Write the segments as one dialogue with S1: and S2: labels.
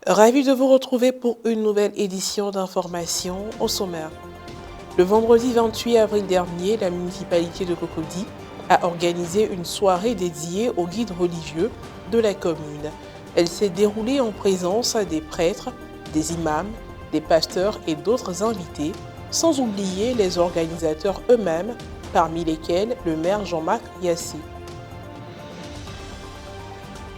S1: Ravi de vous retrouver pour une nouvelle édition d'information au sommaire. Le vendredi 28 avril dernier, la municipalité de Cocody a organisé une soirée dédiée aux guides religieux de la commune. Elle s'est déroulée en présence des prêtres, des imams, des pasteurs et d'autres invités, sans oublier les organisateurs eux-mêmes, parmi lesquels le maire Jean-Marc Yassé.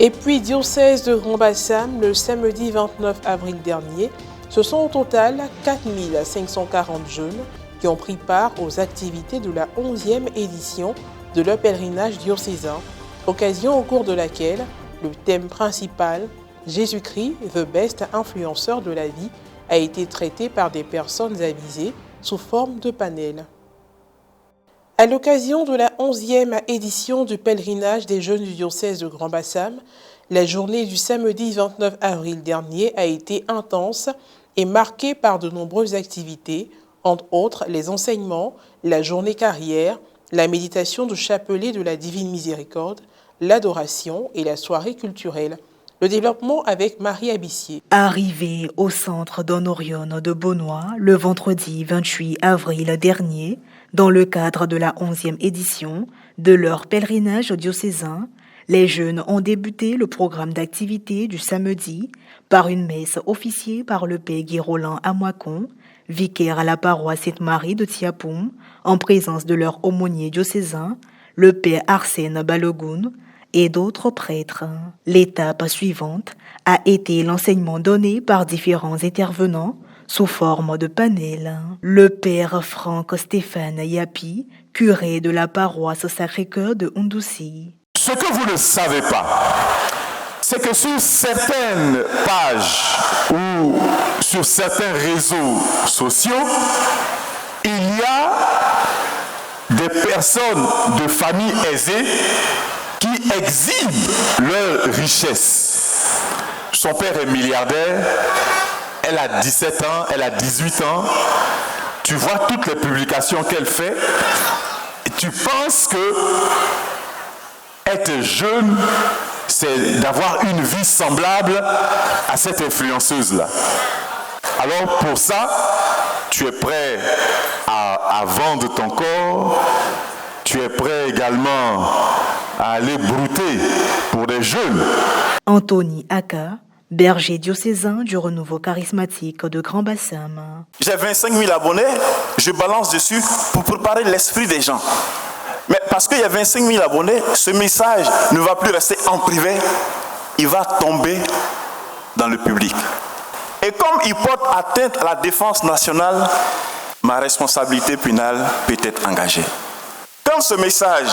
S1: Et puis, diocèse de Grand-Bassam, le samedi 29 avril dernier, ce sont au total 4540 jeunes qui ont pris part aux activités de la 11e édition de leur pèlerinage diocésain, occasion au cours de laquelle le thème principal, Jésus-Christ, the best influenceur de la vie, a été traité par des personnes avisées sous forme de panel. À l'occasion de la 11e édition du pèlerinage des jeunes du diocèse de Grand-Bassam, la journée du samedi 29 avril dernier a été intense et marquée par de nombreuses activités, entre autres les enseignements, la journée carrière, la méditation du chapelet de la Divine Miséricorde, l'adoration et la soirée culturelle. Le développement avec Marie Abissier.
S2: Arrivé au centre Don Orion de Beaunois le vendredi 28 avril dernier, dans le cadre de la 11e édition de leur pèlerinage diocésain, les jeunes ont débuté le programme d'activité du samedi par une messe officiée par le père Guy Roland Amoicon, vicaire à la paroisse Sainte-Marie de Tiapoum, en présence de leur aumônier diocésain, le père Arsène Balogun, et d'autres prêtres. L'étape suivante a été l'enseignement donné par différents intervenants sous forme de panel. Le père Franck Stéphane Yapi, curé de la paroisse Sacré-Cœur de Hundoussi.
S3: Ce que vous ne savez pas, c'est que sur certaines pages ou sur certains réseaux sociaux, il y a des personnes de familles aisées qui exhibent leur richesse. Son père est milliardaire, elle a 17 ans, elle a 18 ans. Tu vois toutes les publications qu'elle fait et tu penses que être jeune, c'est d'avoir une vie semblable à cette influenceuse-là. Alors pour ça, tu es prêt à vendre ton corps, tu es prêt également à aller brouter pour des jeunes.
S2: Anthony Aka, berger diocésain du renouveau charismatique de Grand-Bassam.
S4: J'ai 25 000 abonnés, je balance dessus pour préparer l'esprit des gens. Mais parce qu'il y a 25 000 abonnés, ce message ne va plus rester en privé, il va tomber dans le public. Et comme il porte atteinte à la défense nationale, ma responsabilité pénale peut être engagée. Quand ce message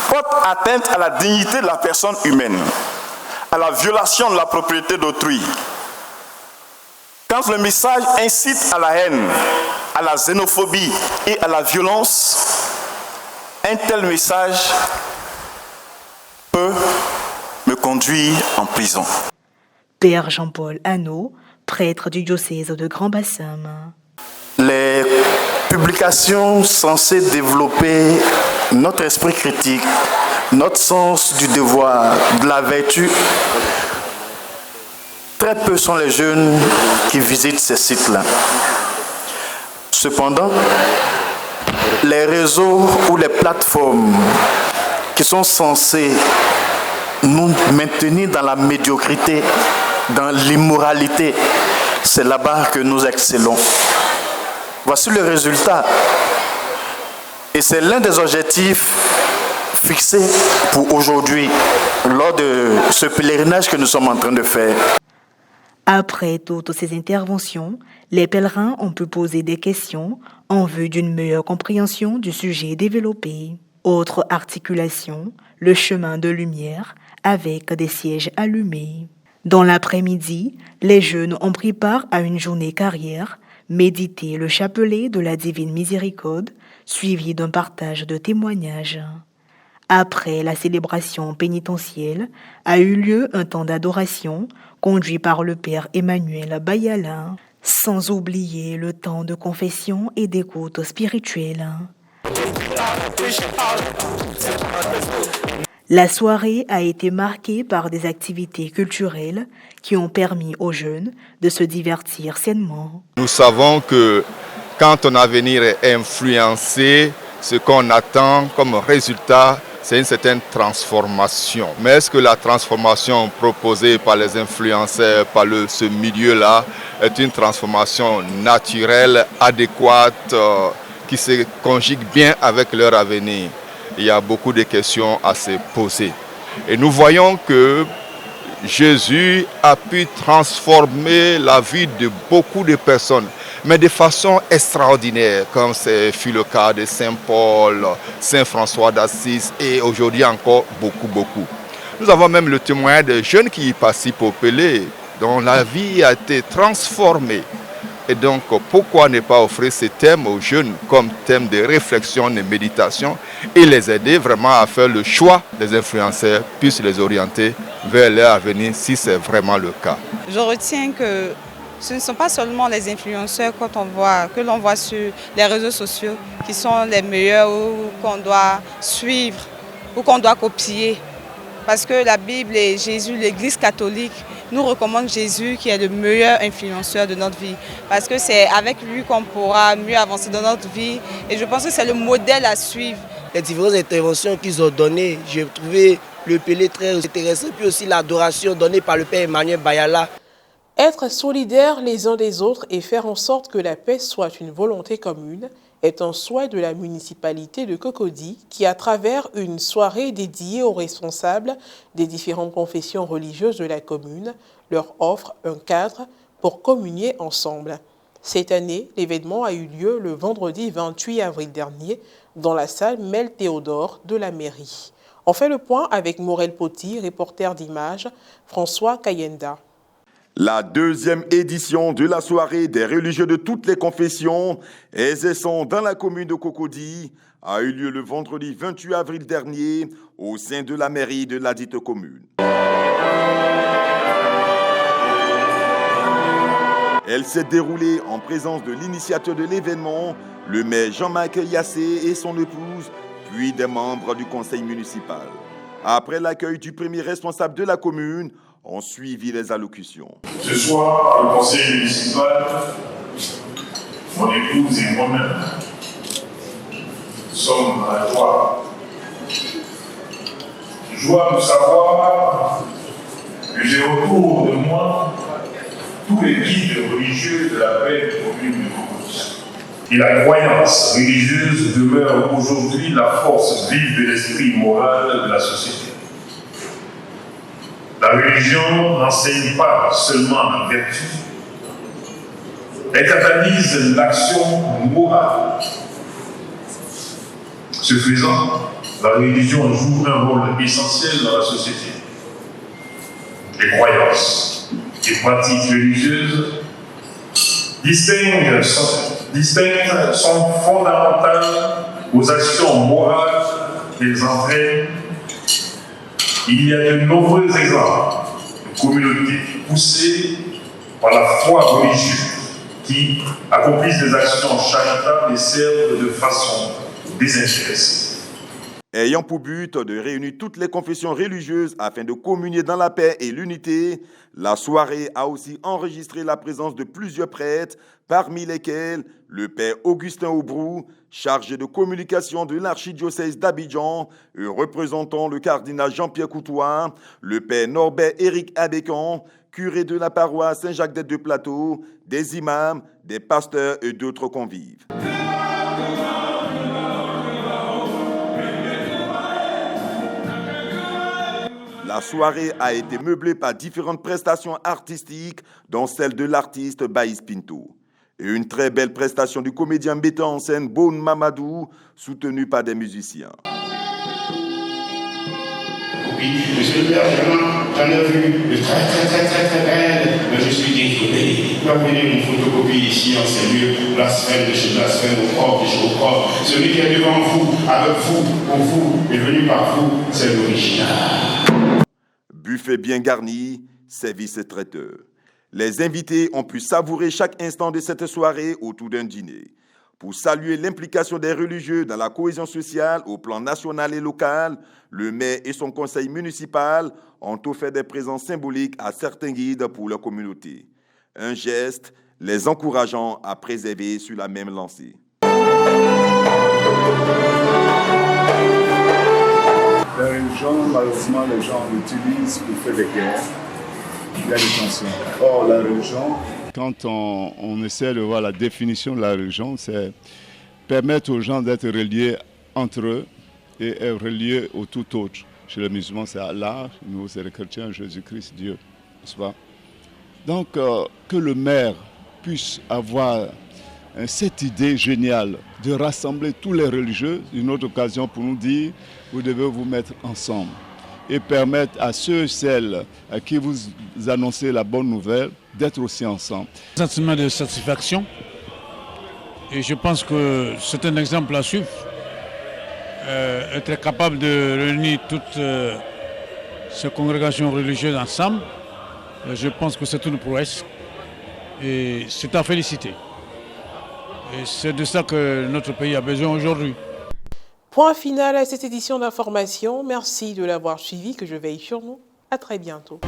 S4: porte atteinte à la dignité de la personne humaine, à la violation de la propriété d'autrui, quand le message incite à la haine, à la xénophobie et à la violence, un tel message peut me conduire en prison.
S2: Père Jean-Paul Hanot, prêtre du diocèse de Grand-Bassam.
S4: Les publications censées développer notre esprit critique, notre sens du devoir, de la vertu, très peu sont les jeunes qui visitent ces sites-là. Cependant, les réseaux ou les plateformes qui sont censées nous maintenir dans la médiocrité, dans l'immoralité, c'est là-bas que nous excellons. Voici le résultat. Et c'est l'un des objectifs fixés pour aujourd'hui, lors de ce pèlerinage que nous sommes en train de faire.
S2: Après toutes ces interventions, les pèlerins ont pu poser des questions en vue d'une meilleure compréhension du sujet développé. Autre articulation, le chemin de lumière avec des sièges allumés. Dans l'après-midi, les jeunes ont pris part à une journée carrière, médité le chapelet de la Divine Miséricorde, suivi d'un partage de témoignages. Après la célébration pénitentielle, a eu lieu un temps d'adoration conduit par le père Emmanuel Bayala, sans oublier le temps de confession et d'écoute spirituelle. La soirée a été marquée par des activités culturelles qui ont permis aux jeunes de se divertir sainement.
S5: Nous savons que quand ton avenir est influencé, ce qu'on attend comme résultat, c'est une certaine transformation. Mais est-ce que la transformation proposée par les influenceurs, par ce milieu-là, est une transformation naturelle, adéquate, qui se conjugue bien avec leur avenir? Il y a beaucoup de questions à se poser. Et nous voyons que Jésus a pu transformer la vie de beaucoup de personnes, mais de façon extraordinaire, comme ce fut le cas de Saint Paul, Saint François d'Assise et aujourd'hui encore beaucoup. Nous avons même le témoignage de jeunes qui y participent au Pelé, dont la vie a été transformée. Et donc, pourquoi ne pas offrir ces thèmes aux jeunes comme thème de réflexion, de méditation et les aider vraiment à faire le choix des influenceurs, puissent les orienter vers leur avenir si c'est vraiment le cas.
S6: Je retiens que ce ne sont pas seulement les influenceurs que l'on voit sur les réseaux sociaux qui sont les meilleurs ou qu'on doit suivre ou qu'on doit copier. Parce que la Bible et Jésus, l'Église catholique, nous recommande Jésus qui est le meilleur influenceur de notre vie. Parce que c'est avec lui qu'on pourra mieux avancer dans notre vie. Et je pense que c'est le modèle à suivre.
S7: Les différentes interventions qu'ils ont données, j'ai trouvé le Pelé très intéressant. Puis aussi l'adoration donnée par le Père Emmanuel Bayala.
S1: Être solidaires les uns des autres et faire en sorte que la paix soit une volonté commune est un souhait de la municipalité de Cocody qui, à travers une soirée dédiée aux responsables des différentes confessions religieuses de la commune, leur offre un cadre pour communier ensemble. Cette année, l'événement a eu lieu le vendredi 28 avril dernier dans la salle Mel Théodore de la mairie. On fait le point avec Morel Poti, reporter d'images, François Kayenda.
S3: La deuxième édition de la soirée des religieux de toutes les confessions exerçant dans la commune de Cocody a eu lieu le vendredi 28 avril dernier au sein de la mairie de ladite commune. Elle s'est déroulée en présence de l'initiateur de l'événement, le maire Jean-Marc Yassé et son épouse, puis des membres du conseil municipal. Après l'accueil du premier responsable de la commune, ont suivi les allocutions.
S8: Ce soir, le conseil municipal, mon épouse et moi-même sommes à la joie. Joie de savoir que j'ai autour de moi tous les guides religieux de la belle commune de Cocody. Et la croyance religieuse demeure aujourd'hui la force vive de l'esprit moral de la société. La religion n'enseigne pas seulement la vertu, elle catalyse l'action morale. Ce faisant, la religion joue un rôle essentiel dans la société. Les croyances et pratiques religieuses distinctes sont fondamentales aux actions morales qu'elles entraînent. Il y a de nombreux exemples de communautés poussées par la foi religieuse qui accomplissent des actions charitables et servent de façon désintéressée.
S3: Ayant pour but de réunir toutes les confessions religieuses afin de communier dans la paix et l'unité, la soirée a aussi enregistré la présence de plusieurs prêtres, parmi lesquels le père Augustin Aubrou, chargé de communication de l'archidiocèse d'Abidjan, représentant le cardinal Jean-Pierre Coutois, le père Norbert Éric Abécan, curé de la paroisse Saint-Jacques de Plateau, des imams, des pasteurs et d'autres convives. La soirée a été meublée par différentes prestations artistiques, dont celle de l'artiste Baïs Pinto. Et une très belle prestation du comédien metteur en scène Bon Mamadou, soutenu par des musiciens.
S9: Oui, monsieur le maire, j'en ai vu de très belles, mais je suis désolé. Vous pouvez venir une photocopie ici en ces lieux, blasphème de chez blasphème, au propre de chez au propre. Celui qui est devant vous, avec vous, pour vous, est venu par vous, c'est l'original.
S3: Buffet bien garni, service traiteur. Les invités ont pu savourer chaque instant de cette soirée autour d'un dîner.
S10: Pour saluer l'implication des religieux dans la cohésion sociale au plan national et local, le maire et son conseil municipal ont offert des présents symboliques à certains guides pour leur communauté. Un geste les encourageant à préserver sur la même lancée.
S11: La religion, malheureusement, les gens l'utilisent pour faire des guerres. Il y a des tensions. Or, la religion...
S12: Quand on essaie de voir la définition de la religion, c'est permettre aux gens d'être reliés entre eux et être reliés au tout autre. Chez les musulmans, c'est Allah, nous, c'est les chrétiens, Jésus-Christ, Dieu, n'est-ce pas? Donc, que le maire puisse avoir cette idée géniale de rassembler tous les religieux, une autre occasion pour nous dire, vous devez vous mettre ensemble et permettre à ceux et celles à qui vous annoncez la bonne nouvelle d'être aussi ensemble.
S13: Un sentiment de satisfaction et je pense que c'est un exemple à suivre. Être capable de réunir toutes ces congrégations religieuses ensemble, je pense que c'est une prouesse et c'est à féliciter. Et c'est de ça que notre pays a besoin aujourd'hui.
S1: Point final à cette édition d'information. Merci de l'avoir suivi, que je veille sur nous. À très bientôt.